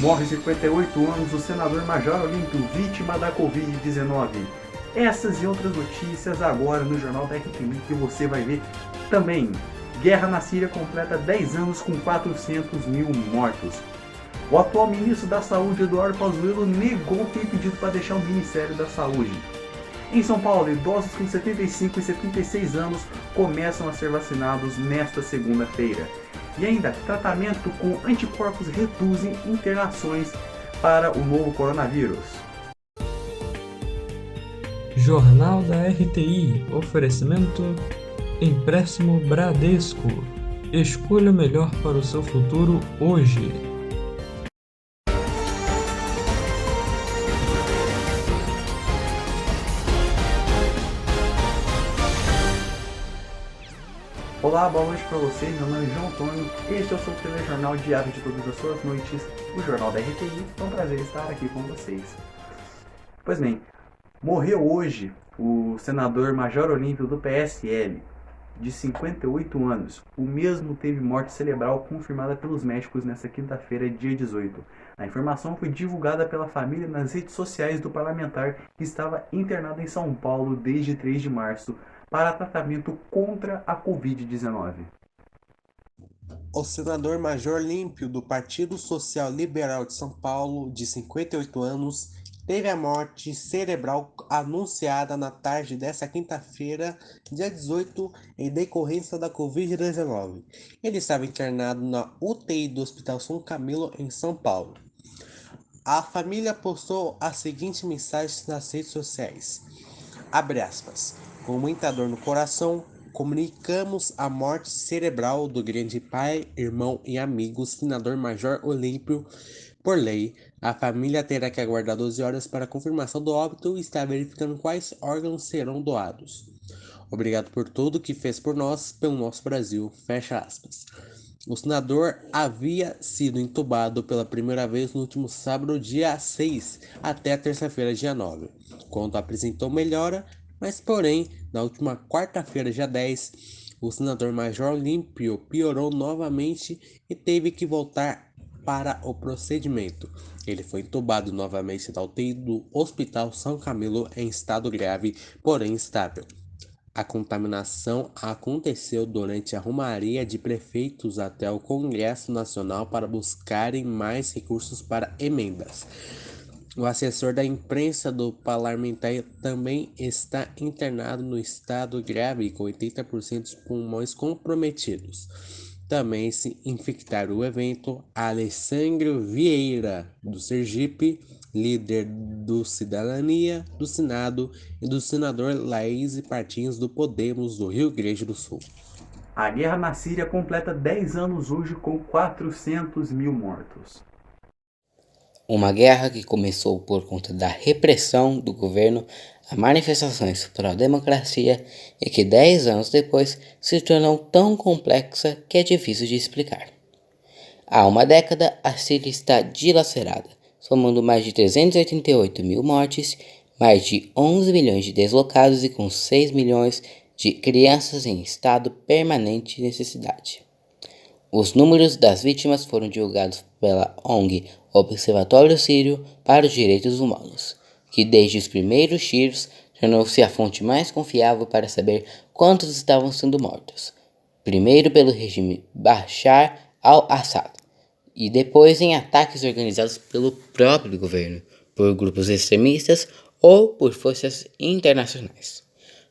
Morre 58 anos o senador Major Olímpio, vítima da Covid-19. Essas e outras notícias agora no Jornal da RTI que você vai ver também. Guerra na Síria completa 10 anos com 400 mil mortos. O atual ministro da Saúde, Eduardo Pazuello, negou ter pedido para deixar o Ministério da Saúde. Em São Paulo, idosos com 75 e 76 anos começam a ser vacinados nesta segunda-feira. E ainda, tratamento com anticorpos reduzem internações para o novo coronavírus. Jornal da RTI, oferecimento Empréstimo Bradesco. Escolha o melhor para o seu futuro hoje. Olá, boa noite para vocês, meu nome é João Antônio, este é o seu telejornal diário de todas as suas noites, o Jornal da RTI, é um prazer estar aqui com vocês. Pois bem, morreu hoje o senador Major Olímpio do PSL, de 58 anos. O mesmo teve morte cerebral confirmada pelos médicos nesta quinta-feira, dia 18. A informação foi divulgada pela família nas redes sociais do parlamentar que estava internado em São Paulo desde 3 de março para tratamento contra a Covid-19. O senador Major Olímpio, do Partido Social Liberal de São Paulo, de 58 anos, teve a morte cerebral anunciada na tarde desta quinta-feira, dia 18, em decorrência da Covid-19. Ele estava internado na UTI do Hospital São Camilo, em São Paulo. A família postou a seguinte mensagem nas redes sociais, abre aspas, com muita dor no coração, comunicamos a morte cerebral do grande pai, irmão e amigo, senador Major Olímpio. Por lei, a família terá que aguardar 12 horas para a confirmação do óbito e está verificando quais órgãos serão doados. Obrigado por tudo que fez por nós, pelo nosso Brasil. Fecha aspas. O senador havia sido entubado pela primeira vez no último sábado, dia 6, até a terça-feira, dia 9, quando apresentou melhora, mas porém, na última quarta-feira, dia 10, o senador Major Olímpio piorou novamente e teve que voltar para o procedimento. Ele foi entubado novamente na UTI do Hospital São Camilo em estado grave, porém estável. A contaminação aconteceu durante a romaria de prefeitos até o Congresso Nacional para buscarem mais recursos para emendas. O assessor da imprensa do parlamentar também está internado no estado grave, com 80% dos pulmões comprometidos. Também se infectaram o evento Alessandro Vieira, do Sergipe, líder do Cidadania, do Senado, e do senador Laís Martins do Podemos, do Rio Grande do Sul. A guerra na Síria completa 10 anos hoje com 400 mil mortos. Uma guerra que começou por conta da repressão do governo a manifestações pró-democracia e que 10 anos depois se tornou tão complexa que é difícil de explicar. Há uma década, a Síria está dilacerada, somando mais de 388 mil mortes, mais de 11 milhões de deslocados e com 6 milhões de crianças em estado permanente de necessidade. Os números das vítimas foram divulgados pela ONG Observatório Sírio para os Direitos Humanos, que desde os primeiros tiros tornou-se a fonte mais confiável para saber quantos estavam sendo mortos, primeiro pelo regime Bashar al-Assad e depois em ataques organizados pelo próprio governo, por grupos extremistas ou por forças internacionais.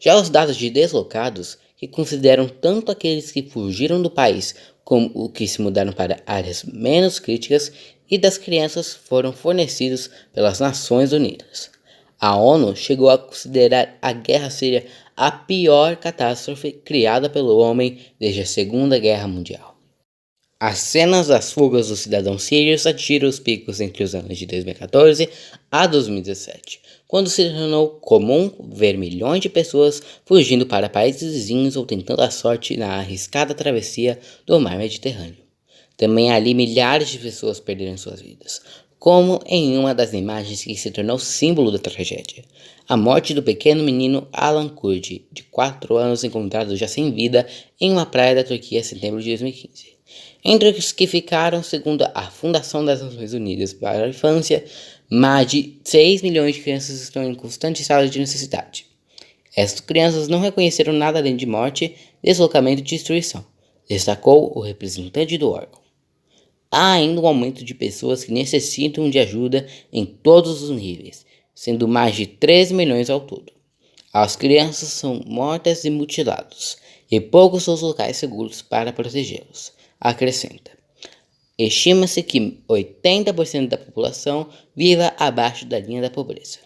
Já os dados de deslocados, que consideram tanto aqueles que fugiram do país como os que se mudaram para áreas menos críticas, e das crianças foram fornecidos pelas Nações Unidas. A ONU chegou a considerar a Guerra Síria a pior catástrofe criada pelo homem desde a Segunda Guerra Mundial. As cenas das fugas dos cidadãos sírios atingiram os picos entre os anos de 2014 a 2017, quando se tornou comum ver milhões de pessoas fugindo para países vizinhos ou tentando a sorte na arriscada travessia do mar Mediterrâneo. Também ali milhares de pessoas perderam suas vidas, como em uma das imagens que se tornou símbolo da tragédia, a morte do pequeno menino Alan Kurdi, de 4 anos, encontrado já sem vida em uma praia da Turquia em setembro de 2015. Entre os que ficaram, segundo a Fundação das Nações Unidas para a Infância, mais de 6 milhões de crianças estão em constante estado de necessidade. Essas crianças não reconheceram nada além de morte, deslocamento e destruição, destacou o representante do órgão. Há ainda um aumento de pessoas que necessitam de ajuda em todos os níveis, sendo mais de 3 milhões ao todo. As crianças são mortas e mutiladas, e poucos são os locais seguros para protegê-los, acrescenta. Estima-se que 80% da população viva abaixo da linha da pobreza.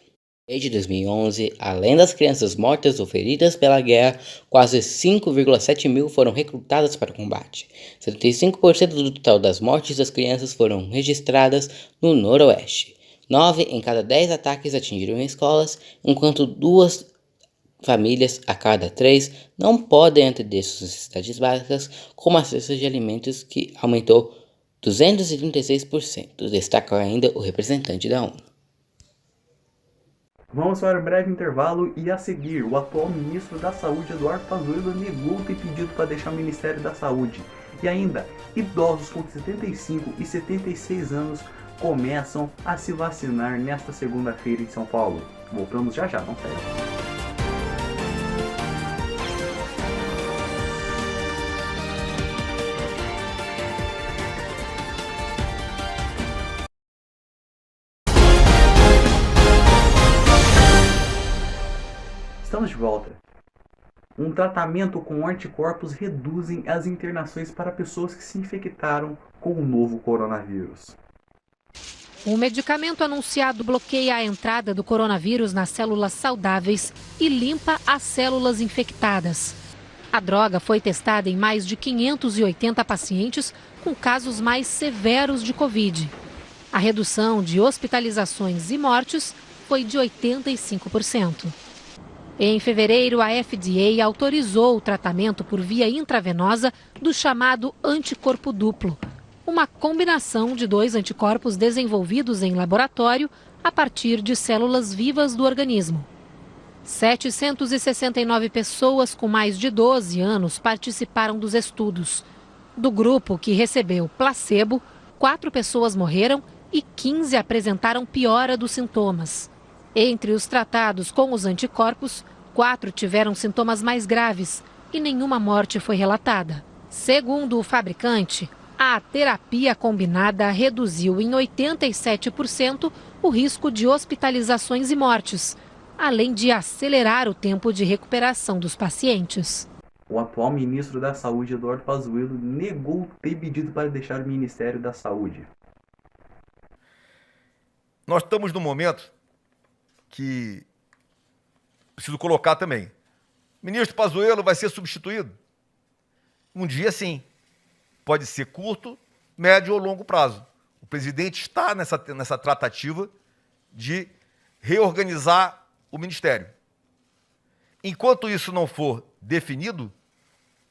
Desde 2011, além das crianças mortas ou feridas pela guerra, quase 5,7 mil foram recrutadas para o combate. 75% do total das mortes das crianças foram registradas no Noroeste. 9 em cada 10 ataques atingiram escolas, enquanto 2 famílias a cada 3 não podem atender suas necessidades básicas, como a cesta de alimentos, que aumentou 236%, destaca ainda o representante da ONU. Vamos para um breve intervalo e a seguir, o atual ministro da Saúde, Eduardo Pazuello, negou ter pedido para deixar o Ministério da Saúde. E ainda, idosos com 75 e 76 anos começam a se vacinar nesta segunda-feira em São Paulo. Voltamos já, não sai. Estamos de volta. Um tratamento com anticorpos reduzem as internações para pessoas que se infectaram com o novo coronavírus. O medicamento anunciado bloqueia a entrada do coronavírus nas células saudáveis e limpa as células infectadas. A droga foi testada em mais de 580 pacientes com casos mais severos de Covid. A redução de hospitalizações e mortes foi de 85%. Em fevereiro, a FDA autorizou o tratamento por via intravenosa do chamado anticorpo duplo, uma combinação de 2 anticorpos desenvolvidos em laboratório a partir de células vivas do organismo. 769 pessoas com mais de 12 anos participaram dos estudos. Do grupo que recebeu placebo, 4 pessoas morreram e 15 apresentaram piora dos sintomas. Entre os tratados com os anticorpos, 4 tiveram sintomas mais graves e nenhuma morte foi relatada. Segundo o fabricante, a terapia combinada reduziu em 87% o risco de hospitalizações e mortes, além de acelerar o tempo de recuperação dos pacientes. O atual ministro da Saúde, Eduardo Pazuello, negou ter pedido para deixar o Ministério da Saúde. Nós estamos num momento que preciso colocar também. O ministro Pazuello vai ser substituído? Um dia sim. Pode ser curto, médio ou longo prazo. O presidente está nessa tratativa de reorganizar o ministério. Enquanto isso não for definido,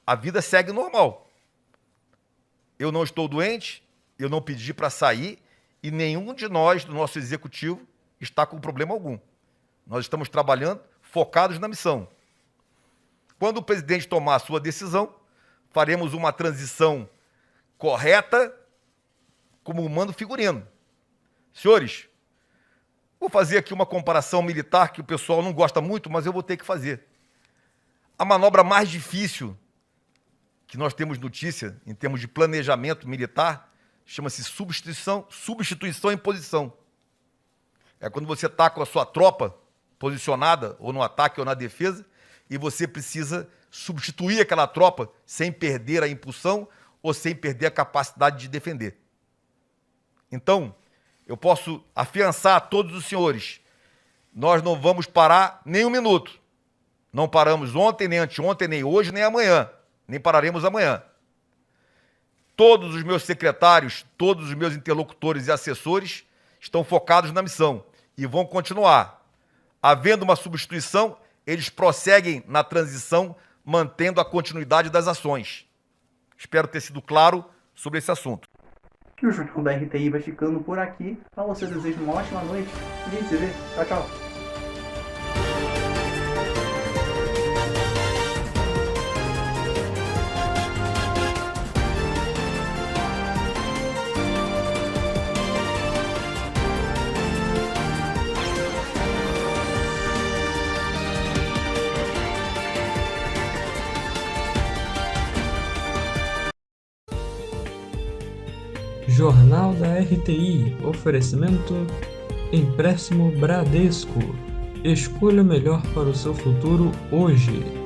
a vida segue normal. Eu não estou doente, eu não pedi para sair e nenhum de nós, do nosso executivo, está com problema algum. Nós estamos trabalhando focados na missão. Quando o presidente tomar a sua decisão, faremos uma transição correta como humano figurino. Senhores, vou fazer aqui uma comparação militar que o pessoal não gosta muito, mas eu vou ter que fazer. A manobra mais difícil que nós temos notícia em termos de planejamento militar chama-se substituição em posição. É quando você está com a sua tropa posicionada, ou no ataque ou na defesa, e você precisa substituir aquela tropa sem perder a impulsão ou sem perder a capacidade de defender. Então, eu posso afiançar a todos os senhores, nós não vamos parar nem um minuto. Não paramos ontem, nem anteontem, nem hoje, nem amanhã. Nem pararemos amanhã. Todos os meus secretários, todos os meus interlocutores e assessores estão focados na missão e vão continuar. Havendo uma substituição, eles prosseguem na transição, mantendo a continuidade das ações. Espero ter sido claro sobre esse assunto. E o Jornal da RTI vai ficando por aqui. A você desejo uma ótima noite. A gente se vê. Tchau, tchau. Jornal da RTI. Oferecimento Empréstimo Bradesco. Escolha o melhor para o seu futuro hoje.